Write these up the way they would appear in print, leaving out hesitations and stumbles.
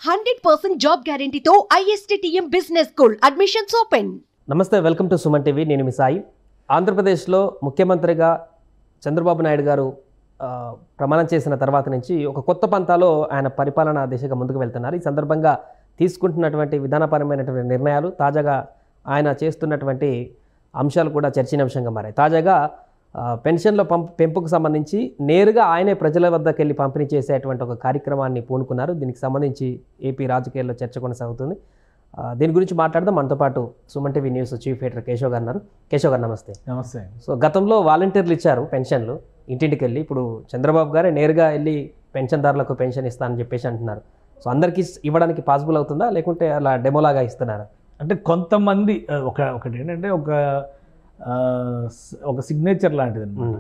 100% job గ్యారెంటీతో ISTTM business school admissions open. నమస్తే, welcome to Suman TV. నేను మీ సాయి. ఆంధ్రప్రదేశ్లో ముఖ్యమంత్రిగా చంద్రబాబు నాయుడు గారు ప్రమాణం చేసిన తర్వాత నుంచి ఒక కొత్త పంతాలో ఆయన పరిపాలనా దిశగా ముందుకు వెళ్తున్నారు. ఈ సందర్భంగా తీసుకుంటున్నటువంటి విధానపరమైనటువంటి నిర్ణయాలు, తాజాగా ఆయన చేస్తున్నటువంటి అంశాలు కూడా చర్చనీయాంశంగా మారాయి. తాజాగా పెన్షన్ల పెంపుకు సంబంధించి నేరుగా ఆయనే ప్రజల వద్దకు వెళ్ళి పంపిణీ చేసేటువంటి ఒక కార్యక్రమాన్ని పూనుకున్నారు. దీనికి సంబంధించి ఏపీ రాజకీయాల్లో చర్చ కొనసాగుతుంది. దీని గురించి మాట్లాడదాం. మనతో పాటు Suman TV news chief editor Keshav గారు ఉన్నారు. కేశవ్ గారు నమస్తే. నమస్తే. సో గతంలో వాలంటీర్లు ఇచ్చారు పెన్షన్లు ఇంటింటికి వెళ్ళి. ఇప్పుడు చంద్రబాబు గారే నేరుగా వెళ్ళి పెన్షన్దారులకు పెన్షన్ ఇస్తానని చెప్పేసి అంటున్నారు. సో అందరికీ ఇవ్వడానికి పాసిబుల్ అవుతుందా, లేకుంటే అలా డెమోలాగా ఇస్తున్నారా? అంటే కొంతమంది ఒకటి ఏంటంటే ఒక సిగ్నేచర్ లాంటిది అనమాట.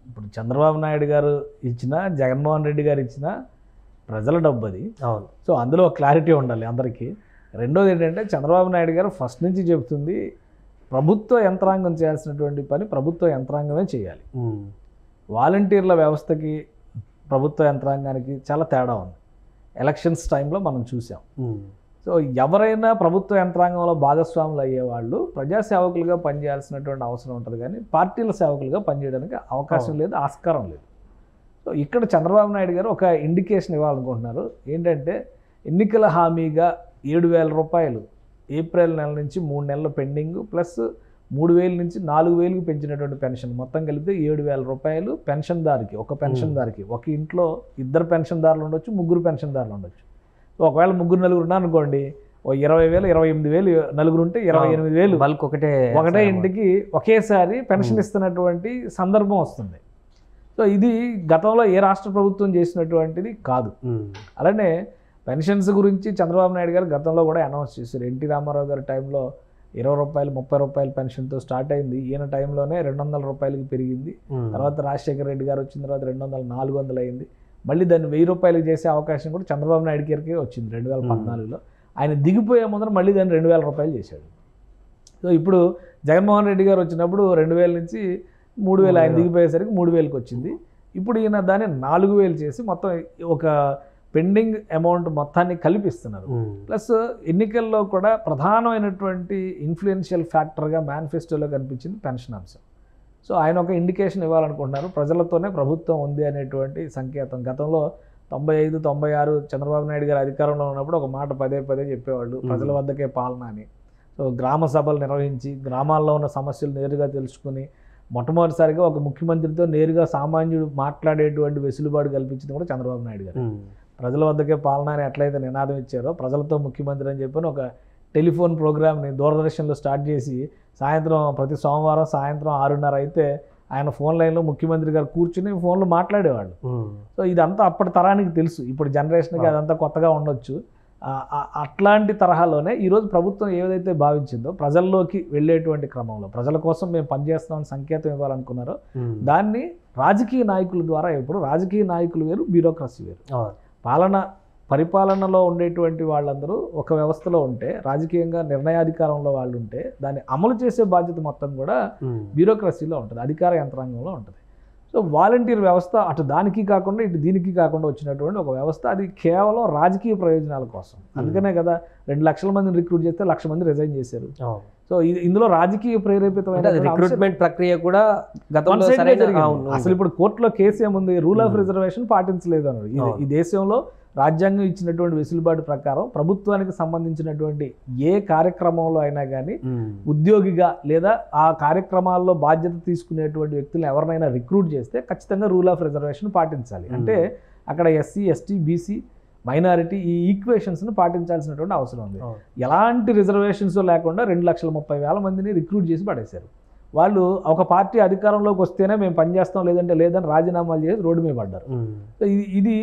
ఇప్పుడు చంద్రబాబు నాయుడు గారు ఇచ్చినా, జగన్మోహన్ రెడ్డి గారు ఇచ్చినా ప్రజల డబ్బు అది. అవును. సో అందులో క్లారిటీ ఉండాలి అందరికీ. రెండోది ఏంటంటే చంద్రబాబు నాయుడు గారు ఫస్ట్ నుంచి చెబుతుంది ప్రభుత్వ యంత్రాంగం చేయాల్సినటువంటి పని ప్రభుత్వ యంత్రాంగమే చేయాలి. వాలంటీర్ల వ్యవస్థకి ప్రభుత్వ యంత్రాంగానికి చాలా తేడా ఉంది. ఎలక్షన్స్ టైంలో మనం చూసాం. సో ఎవరైనా ప్రభుత్వ యంత్రాంగంలో భాగస్వాములు అయ్యేవాళ్ళు ప్రజాసేవకులుగా పనిచేయాల్సినటువంటి అవసరం ఉంటుంది, కానీ పార్టీల సేవకులుగా పనిచేయడానికి అవకాశం లేదు, ఆస్కారం లేదు. సో ఇక్కడ చంద్రబాబు నాయుడు గారు ఒక ఇండికేషన్ ఇవ్వాలనుకుంటున్నారు. ఏంటంటే ఎన్నికల హామీగా 7,000 రూపాయలు ఏప్రిల్ నెల నుంచి 3 నెలలు పెండింగ్, ప్లస్ 3,000 నుంచి 4,000కి పెంచినటువంటి పెన్షన్ మొత్తం కలిపితే 7,000 రూపాయలు పెన్షన్దారికి, ఒక పెన్షన్దారికి. ఒక ఇంట్లో 2 పెన్షన్దారులు ఉండొచ్చు, 3 పెన్షన్దారులు ఉండొచ్చు. ఒకవేళ 3-4 ఉన్నారనుకోండి, 20,000, 28,000, నలుగురు ఉంటే 28,000 బల్క్ ఒకటే ఇంటికి ఒకేసారి పెన్షన్ ఇస్తున్నటువంటి సందర్భం వస్తుంది. సో ఇది గతంలో ఏ రాష్ట్ర ప్రభుత్వం చేసినటువంటిది కాదు. అలానే పెన్షన్స్ గురించి చంద్రబాబు నాయుడు గారు గతంలో కూడా అనౌన్స్ చేశారు. ఎన్టీ రామారావు గారి టైంలో 20 రూపాయలు, 30 రూపాయల పెన్షన్తో స్టార్ట్ అయింది. ఈయన టైంలోనే 200 రూపాయలకి పెరిగింది. తర్వాత రాజశేఖర రెడ్డి గారు వచ్చిన తర్వాత 200, 400 అయింది. మళ్ళీ దాన్ని 1000 రూపాయలకి చేసే అవకాశం కూడా చంద్రబాబు నాయుడు గారికి వచ్చింది 2014లో. ఆయన దిగిపోయే ముందర మళ్ళీ దాన్ని 2,000 రూపాయలు చేశాడు. సో ఇప్పుడు జగన్మోహన్ రెడ్డి గారు వచ్చినప్పుడు 2,000 నుంచి 3,000, ఆయన దిగిపోయేసరికి 3,000కి వచ్చింది. ఇప్పుడు ఈయన దాన్ని 4,000 చేసి మొత్తం ఒక పెండింగ్ అమౌంట్ మొత్తాన్ని కల్పిస్తున్నారు. ప్లస్ ఎన్నికల్లో కూడా ప్రధానమైనటువంటి ఇన్ఫ్లుయెన్షియల్ ఫ్యాక్టర్గా మేనిఫెస్టోలో కనిపించింది పెన్షన్ అంశం. సో ఆయన ఒక ఇండికేషన్ ఇవ్వాలనుకుంటున్నారు, ప్రజలతోనే ప్రభుత్వం ఉంది అనేటువంటి సంకేతం. గతంలో 95, 96 చంద్రబాబు నాయుడు గారు అధికారంలో ఉన్నప్పుడు ఒక మాట పదే చెప్పేవాళ్ళు, ప్రజల వద్దకే పాలన అని. సో గ్రామ సభలు నిర్వహించి గ్రామాల్లో ఉన్న సమస్యలు నేరుగా తెలుసుకుని మొట్టమొదటిసారిగా ఒక ముఖ్యమంత్రితో నేరుగా సామాన్యుడు మాట్లాడేటువంటి వెసులుబాటు కల్పించింది కూడా చంద్రబాబు నాయుడు గారు. ప్రజల వద్దకే పాలన అని ఎట్లయితే నినాదం ఇచ్చారో, ప్రజలతో ముఖ్యమంత్రి అని చెప్పని ఒక టెలిఫోన్ ప్రోగ్రామ్ని దూరదర్శన్లో స్టార్ట్ చేసి ప్రతి సోమవారం సాయంత్రం 6:30 అయితే ఆయన ఫోన్ లైన్లో ముఖ్యమంత్రి గారు కూర్చుని ఫోన్లో మాట్లాడేవాళ్ళు. సో ఇదంతా అప్పటి తరానికి తెలుసు, ఇప్పుడు జనరేషన్కి అదంతా కొత్తగా ఉండొచ్చు. అట్లాంటి తరహాలోనే ఈరోజు ప్రభుత్వం ఏదైతే భావించిందో ప్రజల్లోకి వెళ్ళేటువంటి క్రమంలో ప్రజల కోసం మేము పనిచేస్తామని సంకేతం ఇవ్వాలనుకున్నారో దాన్ని రాజకీయ నాయకుల ద్వారా, ఇప్పుడు రాజకీయ నాయకులు వేరు, బ్యూరోక్రసీ వేరు. పరిపాలనలో ఉండేటువంటి వాళ్ళందరూ ఒక వ్యవస్థలో ఉంటే, రాజకీయంగా నిర్ణయాధికారంలో వాళ్ళు ఉంటే, దాన్ని అమలు చేసే బాధ్యత మొత్తం కూడా బ్యూరోక్రసీలో ఉంటుంది, అధికార యంత్రాంగంలో ఉంటుంది. సో వాలంటీర్ వ్యవస్థ అటు దానికి కాకుండా ఇటు దీనికి కాకుండా వచ్చినటువంటి ఒక వ్యవస్థ. అది కేవలం రాజకీయ ప్రయోజనాల కోసం. అందుకనే కదా 2 లక్షల మందిని రిక్రూట్ చేస్తే 1,00,000 మంది రిజైన్ చేశారు. సో ఇందులో రాజకీయ ప్రేరేపితమైన రిక్రూట్మెంట్ ప్రక్రియ కూడా అసలు ఇప్పుడు కోర్టులో కేసు ఏముంది, రూల్ ఆఫ్ రిజర్వేషన్ పాటించలేదు అన్నారు. ఈ దేశంలో రాజ్యాంగం ఇచ్చినటువంటి వెసులుబాటు ప్రకారం ప్రభుత్వానికి సంబంధించినటువంటి ఏ కార్యక్రమంలో అయినా కానీ ఉద్యోగిగా లేదా ఆ కార్యక్రమాల్లో బాధ్యత తీసుకునేటువంటి వ్యక్తులను ఎవరినైనా రిక్రూట్ చేస్తే ఖచ్చితంగా రూల్ ఆఫ్ రిజర్వేషన్ పాటించాలి. అంటే అక్కడ SC, ST, BC, మైనారిటీ ఈ ఈక్వేషన్స్ను పాటించాల్సినటువంటి అవసరం ఉంది. ఎలాంటి రిజర్వేషన్స్ లేకుండా 2,30,000 మందిని రిక్రూట్ చేసి పడేశారు. వాళ్ళు ఒక పార్టీ అధికారంలోకి వస్తేనే మేము పనిచేస్తాం, లేదంటే లేదని రాజీనామాలు చేసి రోడ్డు మీద పడ్డారు. సో ఇది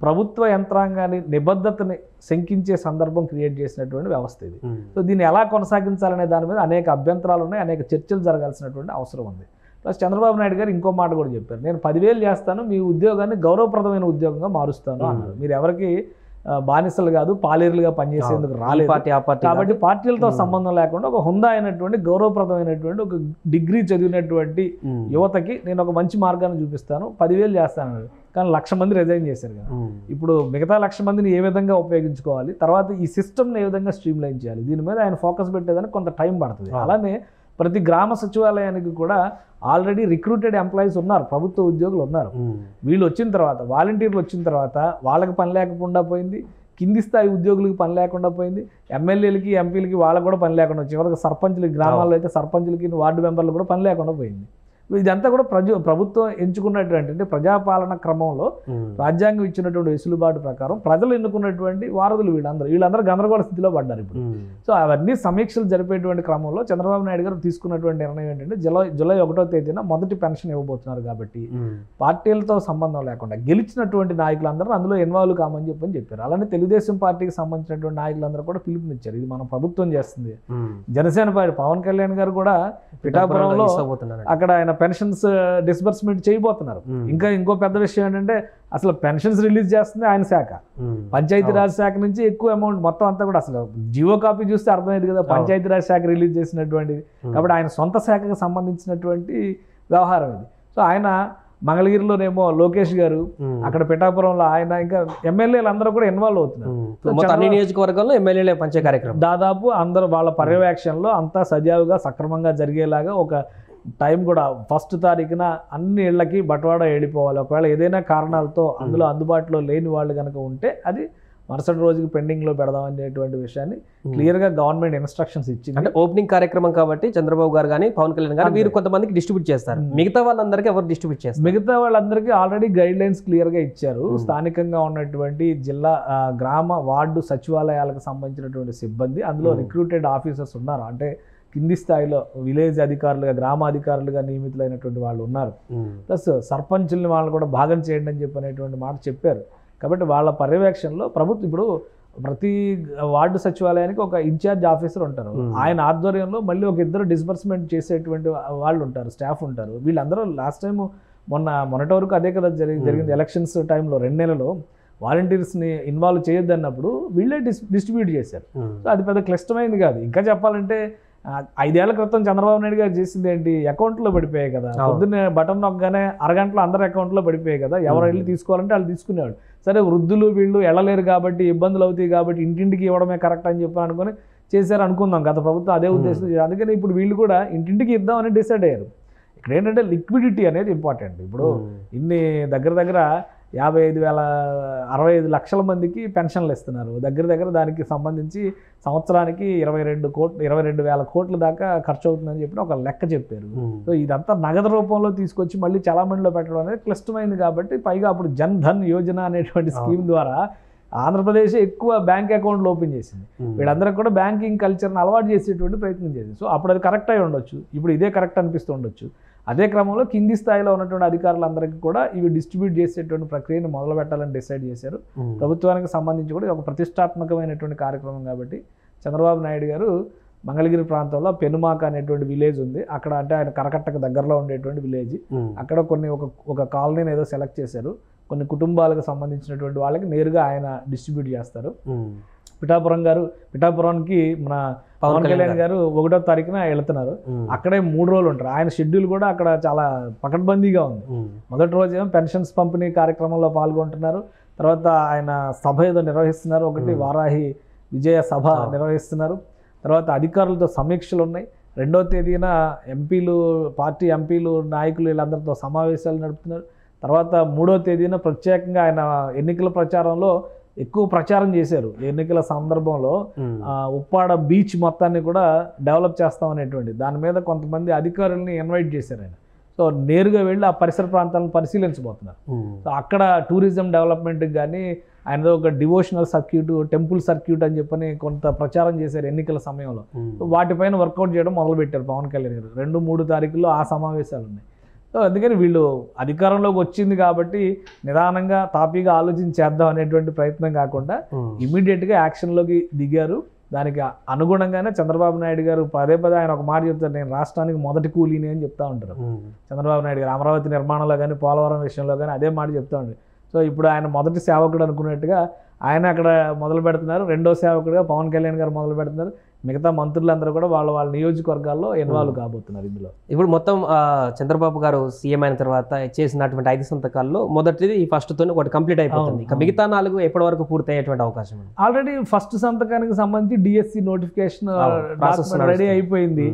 ప్రభుత్వ యంత్రాంగాన్ని, నిబద్ధతని శంకించే సందర్భం క్రియేట్ చేసినటువంటి వ్యవస్థ ఇది. సో దీన్ని ఎలా కొనసాగించాలనే దాని మీద అనేక అభ్యంతరాలు ఉన్నాయి, అనేక చర్చలు జరగాల్సినటువంటి అవసరం ఉంది. ప్లస్ చంద్రబాబు నాయుడు గారు ఇంకో మాట కూడా చెప్పారు, నేను 10,000 చేస్తాను, మీ ఉద్యోగాన్ని గౌరవప్రదమైన ఉద్యోగంగా మారుస్తాను అన్నారు. మీరు ఎవరికి బానిసలు కాదు, పాలేరులుగా పనిచేసేందుకు రాలేదు కాబట్టి పార్టీలతో సంబంధం లేకుండా ఒక హుందా అయినటువంటి, గౌరవప్రదమైనటువంటి, ఒక డిగ్రీ చదివినటువంటి యువతకి నేను ఒక మంచి మార్గాన్ని చూపిస్తాను, 10,000 చేస్తాను. కానీ 1,00,000 మంది రిజైన్ చేశారు కదా. ఇప్పుడు మిగతా 1,00,000 మందిని ఏ విధంగా ఉపయోగించుకోవాలి, తర్వాత ఈ సిస్టమ్ని ఏ విధంగా స్ట్రీమ్లైన్ చేయాలి, దీని మీద ఆయన ఫోకస్ పెట్టేదానికి కొంత టైం పడుతుంది. అలానే ప్రతి గ్రామ సచివాలయానికి కూడా ఆల్రెడీ రిక్రూటెడ్ ఎంప్లాయీస్ ఉన్నారు, ప్రభుత్వ ఉద్యోగులు ఉన్నారు. వీళ్ళు వచ్చిన తర్వాత, వాలంటీర్లు వచ్చిన తర్వాత వాళ్ళకి పని లేకుండా పోయింది, కింది స్థాయి ఉద్యోగులకి పని లేకుండా పోయింది, ఎమ్మెల్యేలకి ఎంపీలకి వాళ్ళకి కూడా పని లేకుండా, చివరికి సర్పంచులకి, గ్రామాల్లో అయితే సర్పంచులకి వార్డు మెంబర్లు కూడా పని లేకుండా పోయింది. ఇదంతా కూడా ప్రభుత్వం ఎంచుకున్నటువంటి, అంటే ప్రజాపాలన క్రమంలో రాజ్యాంగం ఇచ్చినటువంటి వెసులుబాటు ప్రకారం ప్రజలు ఎన్నుకున్నటువంటి వారధులు వీళ్ళందరూ గందరగోళ స్థితిలో పడ్డారు ఇప్పుడు. సో అవన్నీ సమీక్షలు జరిపేటువంటి క్రమంలో చంద్రబాబు నాయుడు గారు తీసుకున్నటువంటి నిర్ణయం ఏంటంటే జూలై 1వ తేదీన మొదటి పెన్షన్ ఇవ్వబోతున్నారు కాబట్టి పార్టీలతో సంబంధం లేకుండా గెలిచినటువంటి నాయకులందరూ అందులో ఇన్వాల్వ్ కామని చెప్పారు. అలానే తెలుగుదేశం పార్టీకి సంబంధించినటువంటి నాయకులందరూ కూడా పిలుపునిచ్చారు, ఇది మన ప్రభుత్వం చేస్తుంది. జనసేన పార్టీ పవన్ కళ్యాణ్ గారు కూడా పిఠాపురంలో అక్కడ ఆయన పెన్షన్స్ డిస్బర్స్మెంట్ చేయబోతున్నారు. ఇంకో పెద్ద విషయం ఏంటంటే అసలు పెన్షన్స్ రిలీజ్ చేస్తుంది ఆయన శాఖ, పంచాయతీరాజ్ శాఖ నుంచి ఎక్కువ అమౌంట్ మొత్తం అంతా కూడా, అసలు జియో కాపీ చూస్తే అర్థమైంది కదా పంచాయతీరాజ్ శాఖ రిలీజ్ చేసినటువంటిది. కాబట్టి ఆయన సొంత శాఖకు సంబంధించినటువంటి వ్యవహారం ఇది. సో ఆయన మంగళగిరిలోనేమో లోకేష్ గారు, అక్కడ పిఠాపురంలో ఆయన, ఇంకా ఎమ్మెల్యేలు అందరూ కూడా ఇన్వాల్వ్ అవుతున్నారు. అన్ని నియోజకవర్గాల్లో ఎమ్మెల్యేలే పంచే కార్యక్రమం దాదాపు అందరూ వాళ్ళ పర్యవేక్షణలో అంతా సజావుగా సక్రమంగా జరిగేలాగా ఒక టైం కూడా 1వ తారీఖున అన్ని ఇళ్లకి బట్వాడా వెళ్ళిపోవాలి. ఒకవేళ ఏదైనా కారణాలతో అందులో అందుబాటులో లేని వాళ్ళు కనుక ఉంటే అది మరుసటి రోజుకి పెండింగ్లో పెడదాం అనేటువంటి విషయాన్ని క్లియర్గా గవర్నమెంట్ ఇన్స్ట్రక్షన్స్ ఇచ్చింది. అంటే ఓపెనింగ్ కార్యక్రమం కాబట్టి చంద్రబాబు గారు కానీ పవన్ కళ్యాణ్ గారు వీరు కొంతమందికి డిస్ట్రిబ్యూట్ చేస్తారు, మిగతా వాళ్ళందరికీ ఎవరు డిస్ట్రిబ్యూట్ చేస్తారు? మిగతా వాళ్ళందరికీ ఆల్రెడీ గైడ్ లైన్స్ క్లియర్గా ఇచ్చారు. స్థానికంగా ఉన్నటువంటి జిల్లా, గ్రామ, వార్డు సచివాలయాలకు సంబంధించినటువంటి సిబ్బంది, అందులో రిక్రూటెడ్ ఆఫీసర్స్ ఉన్నారు, అంటే కింది స్థాయిలో విలేజ్ అధికారులుగా, గ్రామ అధికారులుగా నియమితులైనటువంటి వాళ్ళు ఉన్నారు. ప్లస్ సర్పంచుల్ని వాళ్ళని కూడా భాగం చేయండి అని చెప్పనేటువంటి మాట చెప్పారు. కాబట్టి వాళ్ళ పర్యవేక్షణలో ప్రభుత్వం ఇప్పుడు ప్రతి వార్డు సచివాలయానికి ఒక ఇన్ఛార్జ్ ఆఫీసర్ ఉంటారు, ఆయన ఆధ్వర్యంలో మళ్ళీ ఒక 2 డిస్బర్స్మెంట్ చేసేటువంటి వాళ్ళు ఉంటారు, స్టాఫ్ ఉంటారు. వీళ్ళందరూ లాస్ట్ టైం మొన్నటి వరకు అదే కదా జరిగింది, ఎలక్షన్స్ టైంలో 2 నెలలు వాలంటీర్స్ని ఇన్వాల్వ్ చేయొద్దన్నప్పుడు వీళ్ళే డిస్ట్రిబ్యూట్ చేశారు. సో అది పెద్ద క్లిష్టమైంది కాదు. ఇంకా చెప్పాలంటే 5 ఏళ్ల క్రితం చంద్రబాబు నాయుడు గారు చేసింది ఏంటి, అకౌంట్లో పడిపోయాయి కదా, పొద్దున్నే బటన్ నొక్కగానే అరగంటలో అందరి అకౌంట్లో పడిపోయాయి కదా, ఎవరు వెళ్ళి తీసుకోవాలంటే వాళ్ళు తీసుకునేవాడు. సరే వృద్ధులు వీళ్ళు వెళ్ళలేరు కాబట్టి, ఇబ్బందులు అవుతాయి కాబట్టి ఇంటింటికి ఇవ్వడమే కరెక్ట్ అని చెప్పి అనుకుని చేశారు అనుకుందాం గత ప్రభుత్వం అదే ఉద్దేశం. అందుకని ఇప్పుడు వీళ్ళు కూడా ఇంటింటికి ఇద్దామని డిసైడ్ అయ్యారు. ఇక్కడ ఏంటంటే లిక్విడిటీ అనేది ఇంపార్టెంట్. ఇప్పుడు ఇన్ని దగ్గర 65 లక్షల మందికి పెన్షన్లు ఇస్తున్నారు. దగ్గర దానికి సంబంధించి సంవత్సరానికి 22,000 కోట్ల దాకా ఖర్చు అవుతుందని చెప్పి ఒక లెక్క చెప్పారు. సో ఇదంతా నగదు రూపంలో తీసుకొచ్చి మళ్ళీ చలామణిలో పెట్టడం అనేది క్లిష్టమైంది. కాబట్టి పైగా అప్పుడు జన్ ధన్ యోజన అనేటువంటి స్కీమ్ ద్వారా ఆంధ్రప్రదేశ్ ఎక్కువ బ్యాంక్ అకౌంట్లు ఓపెన్ చేసింది. వీళ్ళందరికీ కూడా బ్యాంకింగ్ కల్చర్ని అలవాటు చేసేటువంటి ప్రయత్నం చేసింది. సో అప్పుడు అది కరెక్ట్ అయి ఉండొచ్చు, ఇప్పుడు ఇదే కరెక్ట్ అనిపిస్తూ ఉండొచ్చు. అదే క్రమంలో కింది స్థాయిలో ఉన్నటువంటి అధికారులందరికీ కూడా ఇవి డిస్ట్రిబ్యూట్ చేసేటువంటి ప్రక్రియను మొదలు పెట్టాలని డిసైడ్ చేశారు. ప్రభుత్వానికి సంబంధించి కూడా ఒక ప్రతిష్టాత్మకమైనటువంటి కార్యక్రమం కాబట్టి చంద్రబాబు నాయుడు గారు మంగళగిరి ప్రాంతంలో పెనుమాక అనేటువంటి విలేజ్ ఉంది, అక్కడ అంటే ఆయన కరకట్టకు దగ్గరలో ఉండేటువంటి విలేజ్, అక్కడ ఒక కాలనీని ఏదో సెలెక్ట్ చేశారు. కొన్ని కుటుంబాలకు సంబంధించినటువంటి వాళ్ళకి నేరుగా ఆయన డిస్ట్రిబ్యూట్ చేస్తారు. పిఠాపురానికి మన పవన్ కళ్యాణ్ గారు 1వ తారీఖున వెళ్తున్నారు. అక్కడే 3 రోజులు ఉంటారు. ఆయన షెడ్యూల్ కూడా అక్కడ చాలా పకడ్బందీగా ఉంది. మొదటి రోజు ఏమో పెన్షన్స్ పంపిణీ కార్యక్రమంలో పాల్గొంటున్నారు. తర్వాత ఆయన సభ ఏదో నిర్వహిస్తున్నారు, ఒకటి వారాహి విజయ సభ నిర్వహిస్తున్నారు. తర్వాత అధికారులతో సమీక్షలు ఉన్నాయి. 2వ తేదీన పార్టీ ఎంపీలు నాయకులు వీళ్ళందరితో సమావేశాలు నడుపుతున్నారు. తర్వాత 3వ తేదీన ప్రత్యేకంగా ఆయన ఎన్నికల ప్రచారంలో ఎక్కువ ప్రచారం చేశారు. ఎన్నికల సందర్భంలో ఉప్పాడ బీచ్ మొత్తాన్ని కూడా డెవలప్ చేస్తామనేటువంటి దాని మీద కొంతమంది అధికారుల్ని ఇన్వైట్ చేశారు ఆయన. సో నేరుగా వెళ్ళి ఆ పరిసర ప్రాంతాలను పరిశీలించబోతున్నారు. సో అక్కడ టూరిజం డెవలప్మెంట్కి కానీ ఆయనదో ఒక డివోషనల్ సర్క్యూట్, టెంపుల్ సర్క్యూట్ అని చెప్పని కొంత ప్రచారం చేశారు ఎన్నికల సమయంలో. వాటిపైన వర్కౌట్ చేయడం మొదలుపెట్టారు పవన్ కళ్యాణ్ గారు. 2-3 తారీఖుల్లో ఆ సమావేశాలు ఉన్నాయి. సో అందుకని వీళ్ళు అధికారంలోకి వచ్చింది కాబట్టి నిదానంగా తాపీగా ఆలోచించేద్దాం అనేటువంటి ప్రయత్నం కాకుండా ఇమీడియట్గా యాక్షన్లోకి దిగారు. దానికి అనుగుణంగానే చంద్రబాబు నాయుడు గారు పదే ఆయన ఒక మాట చెప్తారు, నేను రాష్ట్రానికి మొదటి కూలీని అని చెప్తా ఉంటారు చంద్రబాబు నాయుడు గారు. అమరావతి నిర్మాణంలో కానీ పోలవరం విషయంలో కానీ అదే మాట చెప్తా ఉంటారు. సో ఇప్పుడు ఆయన మొదటి సేవకుడు అనుకున్నట్టుగా ఆయన అక్కడ మొదలు పెడుతున్నారు. 2వ సేవకుడుగా పవన్ కళ్యాణ్ గారు మొదలు పెడుతున్నారు. మిగతా మంత్రులందరూ కూడా వాళ్ళ నియోజకవర్గాల్లో ఇన్వాల్వ్ కాబోతున్నారు ఇందులో. ఇప్పుడు మొత్తం చంద్రబాబు గారు సీఎం అయిన తర్వాత చేసినటువంటి 5 సంతకాల్లో మొదటిది ఈ ఫస్ట్తో ఒకటి కంప్లీట్ అయిపోతుంది. ఇక మిగతా 4 ఎప్పటి వరకు పూర్తి అయ్యేటువంటి అవకాశం ఉంది? ఆల్రెడీ ఫస్ట్ సంతకానికి సంబంధించి డిఎస్సి నోటిఫికేషన్ రెడీ అయిపోయింది.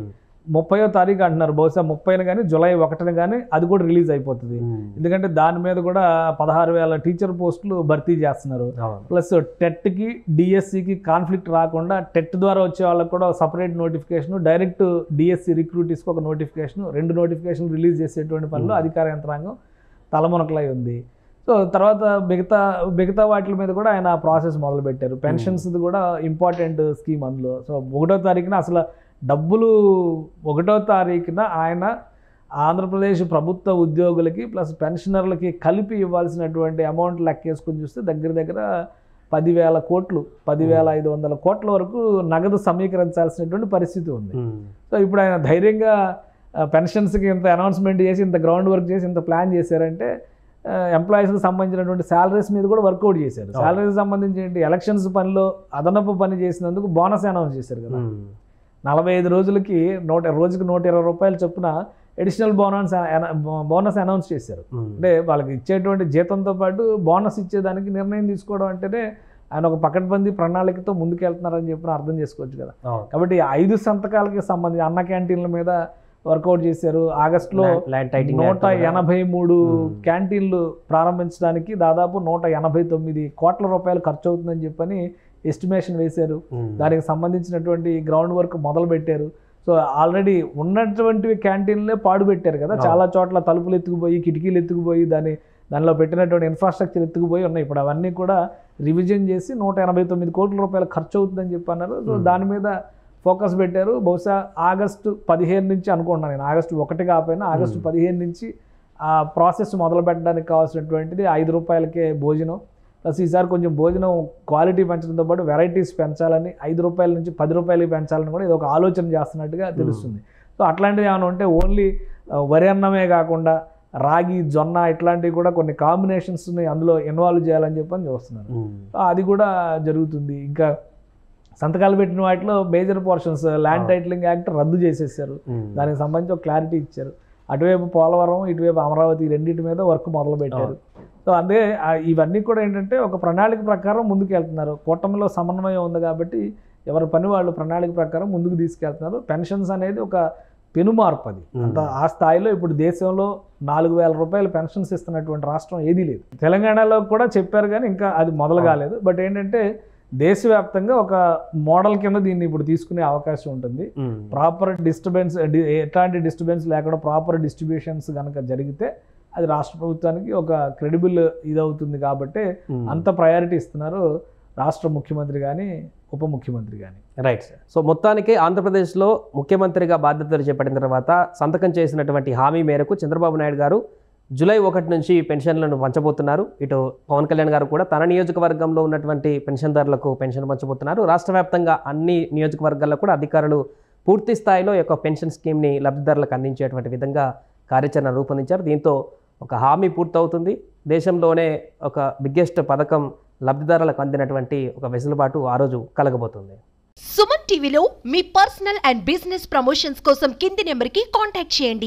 30వ తారీఖు అంటున్నారు, బహుశా 30న కానీ జూలై 1న కానీ అది కూడా రిలీజ్ అయిపోతుంది. ఎందుకంటే దాని మీద కూడా 16,000 టీచర్ పోస్టులు భర్తీ చేస్తున్నారు. ప్లస్ టెట్కి డిఎస్సికి కాన్ఫ్లిక్ట్ రాకుండా టెట్ ద్వారా వచ్చే వాళ్ళకి కూడా సపరేట్ నోటిఫికేషన్, డైరెక్ట్ డిఎస్సి రిక్రూటీస్కి ఒక నోటిఫికేషన్, 2 నోటిఫికేషన్ రిలీజ్ చేసేటువంటి పనిలో అధికార యంత్రాంగం తలమునకలై ఉంది. సో తర్వాత మిగతా వాటి మీద కూడా ఆయన ప్రాసెస్ మొదలుపెట్టారు. పెన్షన్స్ది కూడా ఇంపార్టెంట్ స్కీమ్ అందులో. సో 1వ తారీఖున అసలు డబ్బులు 1వ తారీఖున ఆయన ఆంధ్రప్రదేశ్ ప్రభుత్వ ఉద్యోగులకి ప్లస్ పెన్షనర్లకి కలిపి ఇవ్వాల్సినటువంటి అమౌంట్ లెక్కేసుకుని చూస్తే దగ్గర 10,000 కోట్లు, 10,500 కోట్ల వరకు నగదు సమీకరించాల్సినటువంటి పరిస్థితి ఉంది. సో ఇప్పుడు ఆయన ధైర్యంగా పెన్షన్స్కి ఇంత అనౌన్స్మెంట్ చేసి, ఇంత గ్రౌండ్ వర్క్ చేసి, ఇంత ప్లాన్ చేశారంటే ఎంప్లాయీస్కి సంబంధించినటువంటి శాలరీస్ మీద కూడా వర్కౌట్ చేశారు. శాలరీస్ సంబంధించి ఎలక్షన్స్ పనిలో అదనపు పని చేసినందుకు బోనస్ అనౌన్స్ చేశారు కదా. 45 రోజులకి రోజుకి 120 రూపాయలు చొప్పున అడిషనల్ బోనస్ అనౌన్స్ చేశారు. అంటే వాళ్ళకి ఇచ్చేటువంటి జీతంతో పాటు బోనస్ ఇచ్చేదానికి నిర్ణయం తీసుకోవడం అంటేనే ఆయన ఒక పకడ్బందీ ప్రణాళికతో ముందుకెళ్తున్నారని చెప్పి అర్థం చేసుకోవచ్చు కదా. కాబట్టి 5 సంతకాలకి సంబంధించి అన్న క్యాంటీన్ల మీద వర్కౌట్ చేశారు. ఆగస్టులో 183 క్యాంటీన్లు ప్రారంభించడానికి దాదాపు 189 కోట్ల రూపాయలు ఖర్చు అవుతుందని చెప్పని ఎస్టిమేషన్ వేశారు. దానికి సంబంధించినటువంటి గ్రౌండ్ వర్క్ మొదలు పెట్టారు. సో ఆల్రెడీ ఉన్నటువంటి క్యాంటీన్లే పాడుపెట్టారు కదా. చాలా చోట్ల తలుపులు ఎత్తుకుపోయి, కిటికీలు ఎత్తుకుపోయి, దానిలో పెట్టినటువంటి ఇన్ఫ్రాస్ట్రక్చర్ ఎత్తుకుపోయి ఉన్నాయి. ఇప్పుడు అవన్నీ కూడా రివిజన్ చేసి 189 కోట్ల రూపాయలు ఖర్చు అవుతుందని చెప్పి అన్నారు. సో దాని మీద ఫోకస్ పెట్టారు. బహుశా ఆగస్టు 15 నుంచి అనుకుంటున్నాను నేను, ఆగస్టు 1 కాకపోయినా ఆగస్టు 15 నుంచి ఆ ప్రాసెస్ మొదలు పెట్టడానికి కావాల్సినటువంటిది 5 రూపాయలకే భోజనం. ప్లస్ ఈసారి కొంచెం భోజనం క్వాలిటీ పెంచడంతో పాటు వెరైటీస్ పెంచాలని, 5 రూపాయల నుంచి 10 రూపాయలకి పెంచాలని కూడా ఇది ఒక ఆలోచన చేస్తున్నట్టుగా తెలుస్తుంది. సో అట్లాంటివి ఏమైనా ఉంటే ఓన్లీ వరి అన్నమే కాకుండా రాగి, జొన్న ఇట్లాంటివి కూడా కొన్ని కాంబినేషన్స్ని అందులో ఇన్వాల్వ్ చేయాలని చెప్పని చూస్తున్నారు. అది కూడా జరుగుతుంది. ఇంకా సంతకాలు పెట్టిన వాటిలో major portions land titling act రద్దు చేసేసారు. దానికి సంబంధించి ఒక క్లారిటీ ఇచ్చారు. అటువైపు పోలవరం, ఇటువైపు అమరావతి రెండింటి మీద వర్క్ మొదలు పెట్టారు. సో అదే ఇవన్నీ కూడా ఏంటంటే ఒక ప్రణాళిక ప్రకారం ముందుకు వెళ్తున్నారు. కూటమిలో సమన్వయం ఉంది కాబట్టి ఎవరి పని వాళ్ళు ప్రణాళిక ప్రకారం ముందుకు తీసుకెళ్తున్నారు. పెన్షన్స్ అనేది ఒక పెనుమార్పు. అది అంత ఆ స్థాయిలో ఇప్పుడు దేశంలో 4,000 రూపాయలు పెన్షన్స్ ఇస్తున్నటువంటి రాష్ట్రం ఏదీ లేదు. తెలంగాణలో కూడా చెప్పారు కానీ ఇంకా అది మొదలు కాలేదు. బట్ ఏంటంటే దేశవ్యాప్తంగా ఒక మోడల్ కింద దీన్ని ఇప్పుడు తీసుకునే అవకాశం ఉంటుంది. ప్రాపర్ డిస్టర్బెన్స్, ఎట్లాంటి డిస్టర్బెన్స్ లేకుండా ప్రాపర్ డిస్ట్రిబ్యూషన్స్ కనుక జరిగితే అది రాష్ట్ర ప్రభుత్వానికి ఒక క్రెడిబుల్ ఇదవుతుంది. కాబట్టి అంత ప్రయారిటీ ఇస్తున్నారు రాష్ట్ర ముఖ్యమంత్రి కానీ ఉప ముఖ్యమంత్రి కానీ. Right sir. సో మొత్తానికి ఆంధ్రప్రదేశ్లో ముఖ్యమంత్రిగా బాధ్యతలు చేపట్టిన తర్వాత సంతకం చేసినటువంటి హామీ మేరకు చంద్రబాబు నాయుడు గారు జూలై 1 నుంచి పెన్షన్లను పంచబోతున్నారు. ఇటు పవన్ కళ్యాణ్ గారు కూడా తన నియోజకవర్గంలో ఉన్నటువంటి పెన్షన్దారులకు పెన్షన్ పంచబోతున్నారు. రాష్ట్ర వ్యాప్తంగా అన్ని నియోజకవర్గాల్లో కూడా అధికారులు పూర్తి స్థాయిలో యొక్క పెన్షన్ స్కీమ్ని లబ్ధిదారులకు అందించేటువంటి విధంగా కార్యాచరణ రూపొందించారు. దీంతో ఒక హామీ పూర్తవుతుంది. దేశంలోనే ఒక బిగ్గెస్ట్ పథకం లబ్ధిదారులకు అందినటువంటి ఒక వెసులుబాటు ఆ రోజు కలగబోతుంది. సుమన్ టీవీలో మీ పర్సనల్ అండ్ బిజినెస్ ప్రమోషన్స్ కోసం కింది నెంబర్కి కాంటాక్ట్ చేయండి.